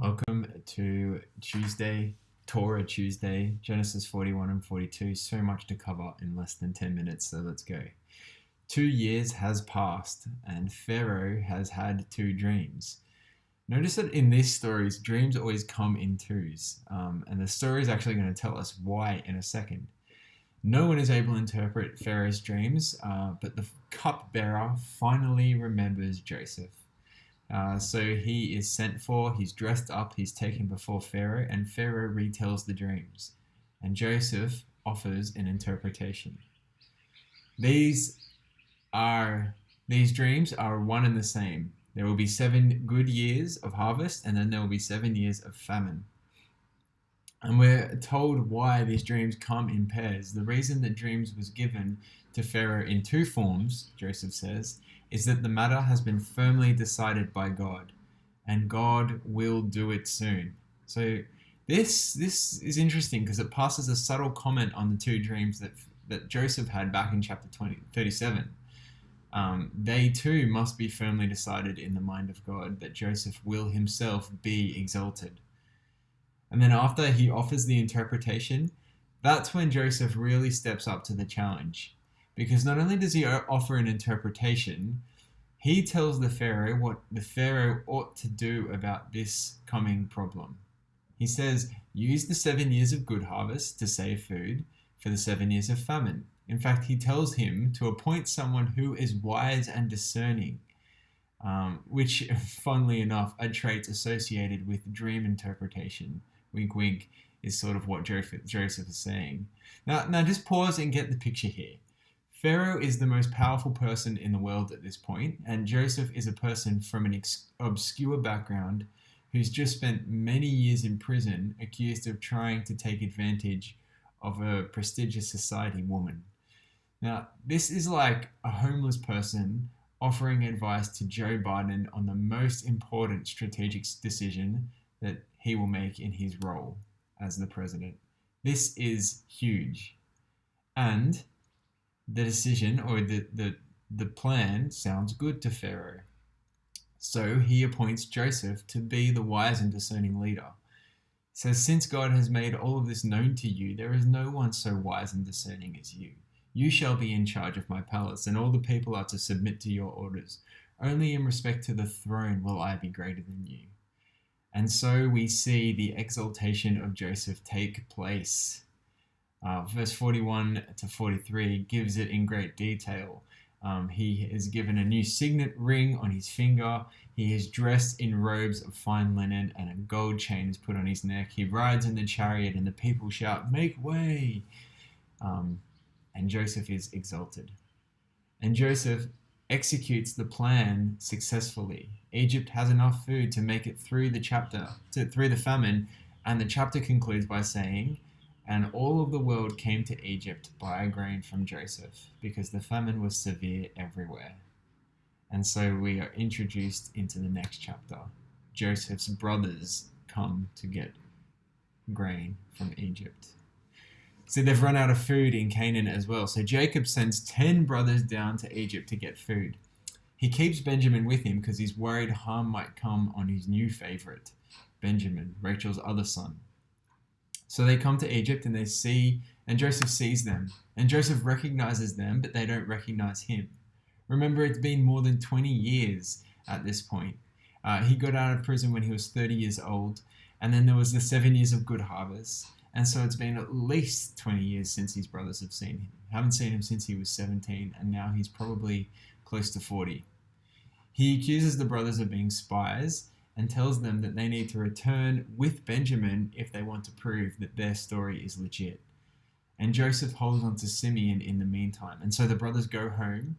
Welcome to Torah Tuesday, Genesis 41 and 42. So much to cover in less than 10 minutes, so let's go. 2 years has passed, and Pharaoh has had two dreams. Notice that in these stories, dreams always come in twos, and the story is actually going to tell us why in a second. No one is able to interpret Pharaoh's dreams, but the cupbearer finally remembers Joseph. So he is sent for, he's dressed up, he's taken before Pharaoh, and Pharaoh retells the dreams. And Joseph offers an interpretation. These dreams are one and the same. There will be 7 good years of harvest, and then there will be 7 years of famine. And we're told why these dreams come in pairs. The reason that dreams was given to Pharaoh in two forms, Joseph says, is that the matter has been firmly decided by God, and God will do it soon. So this is interesting because it passes a subtle comment on the two dreams that Joseph had back in chapter 37. They too must be firmly decided in the mind of God, that Joseph will himself be exalted. And then after he offers the interpretation, that's when Joseph really steps up to the challenge. Because not only does he offer an interpretation, he tells the Pharaoh what the Pharaoh ought to do about this coming problem. He says, use the 7 years of good harvest to save food for the 7 years of famine. In fact, he tells him to appoint someone who is wise and discerning, which, funnily enough, are traits associated with dream interpretation. Wink, wink is sort of what Joseph is saying. Now, just pause and get the picture here. Pharaoh is the most powerful person in the world at this point, and Joseph is a person from an obscure background who's just spent many years in prison accused of trying to take advantage of a prestigious society woman. Now, this is like a homeless person offering advice to Joe Biden on the most important strategic decision that he will make in his role as the president. This is huge. And the decision or the plan sounds good to Pharaoh. So he appoints Joseph to be the wise and discerning leader. He says, since God has made all of this known to you, there is no one so wise and discerning as you. You shall be in charge of my palace, and all the people are to submit to your orders. Only in respect to the throne will I be greater than you. And so we see the exaltation of Joseph take place. Verse 41 to 43 gives it in great detail. He is given a new signet ring on his finger. He is dressed in robes of fine linen, and a gold chain is put on his neck. He rides in the chariot, and the people shout, "Make way!" And Joseph is exalted. And Joseph executes the plan successfully. Egypt has enough food to make it through the famine, and the chapter concludes by saying, and all of the world came to Egypt by a grain from Joseph, because the famine was severe everywhere. And so we are introduced into the next chapter. Joseph's brothers come to get grain from Egypt. So they've run out of food in Canaan as well. So Jacob sends 10 brothers down to Egypt to get food. He keeps Benjamin with him because he's worried harm might come on his new favorite, Benjamin, Rachel's other son. So they come to Egypt and and Joseph sees them. And Joseph recognizes them, but they don't recognize him. Remember, it's been more than 20 years at this point. He got out of prison when he was 30 years old, and then there was the 7 years of good harvest. And so it's been at least 20 years since his brothers have seen him. Haven't seen him since he was 17, and now he's probably close to 40. He accuses the brothers of being spies and tells them that they need to return with Benjamin if they want to prove that their story is legit. And Joseph holds on to Simeon in the meantime. And so the brothers go home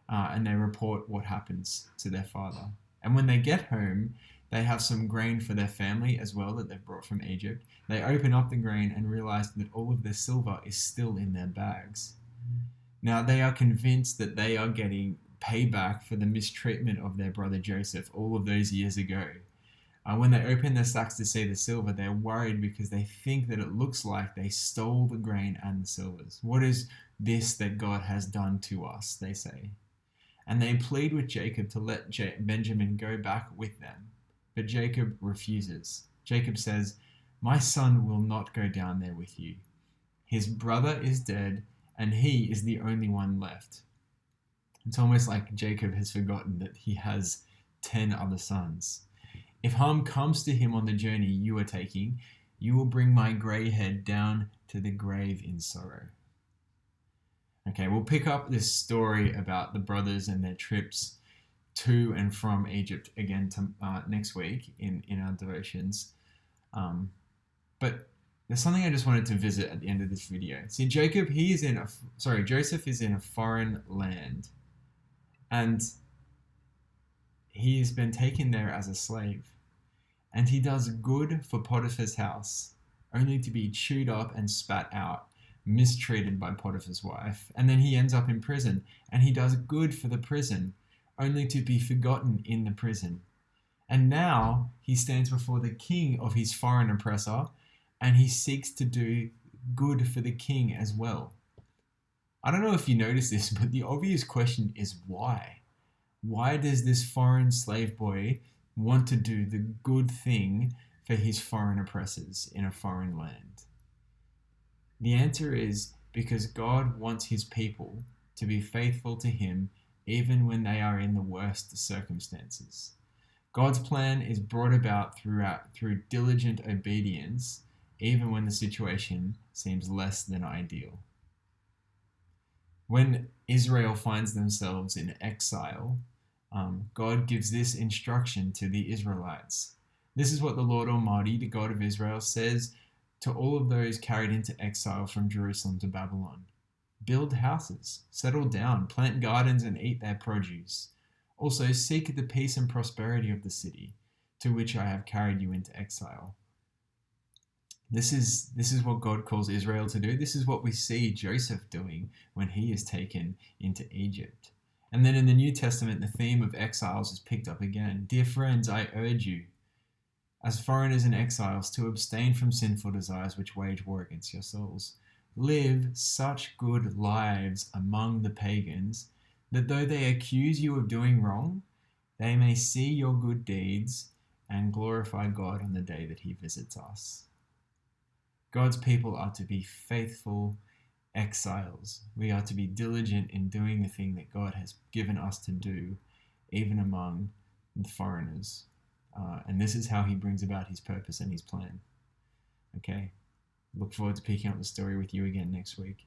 and they report what happens to their father. And when they get home, they have some grain for their family as well that they've brought from Egypt. They open up the grain and realize that all of their silver is still in their bags. Now they are convinced that they are getting payback for the mistreatment of their brother Joseph all of those years ago. When they open their sacks to see the silver, they're worried because they think that it looks like they stole the grain and the silvers. What is this that God has done to us, they say. And they plead with Jacob to let Benjamin go back with them. But Jacob refuses. Jacob says, "My son will not go down there with you. His brother is dead, and he is the only one left." It's almost like Jacob has forgotten that he has 10 other sons. "If harm comes to him on the journey you are taking, you will bring my grey head down to the grave in sorrow." Okay, we'll pick up this story about the brothers and their trips to and from Egypt again next week in our devotions. But there's something I just wanted to visit at the end of this video. See, Joseph is in a foreign land, and he has been taken there as a slave. And he does good for Potiphar's house, only to be chewed up and spat out, mistreated by Potiphar's wife. And then he ends up in prison, and he does good for the prison, only to be forgotten in the prison. And now he stands before the king of his foreign oppressor, and he seeks to do good for the king as well. I don't know if you noticed this, but the obvious question is why? Why does this foreign slave boy want to do the good thing for his foreign oppressors in a foreign land? The answer is because God wants his people to be faithful to him even when they are in the worst circumstances. God's plan is brought about through diligent obedience, even when the situation seems less than ideal. When Israel finds themselves in exile, God gives this instruction to the Israelites. This is what the Lord Almighty, the God of Israel, says to all of those carried into exile from Jerusalem to Babylon. "Build houses, settle down, plant gardens, and eat their produce. Also seek the peace and prosperity of the city to which I have carried you into exile." This is what God calls Israel to do. This is what we see Joseph doing when he is taken into Egypt. And then in the New Testament, the theme of exiles is picked up again. "Dear friends, I urge you, as foreigners and exiles, to abstain from sinful desires which wage war against your souls. Live such good lives among the pagans that though they accuse you of doing wrong, they may see your good deeds and glorify God on the day that he visits us." God's people are to be faithful exiles. We are to be diligent in doing the thing that God has given us to do, even among the foreigners. And this is how he brings about his purpose and his plan. Okay, look forward to picking up the story with you again next week.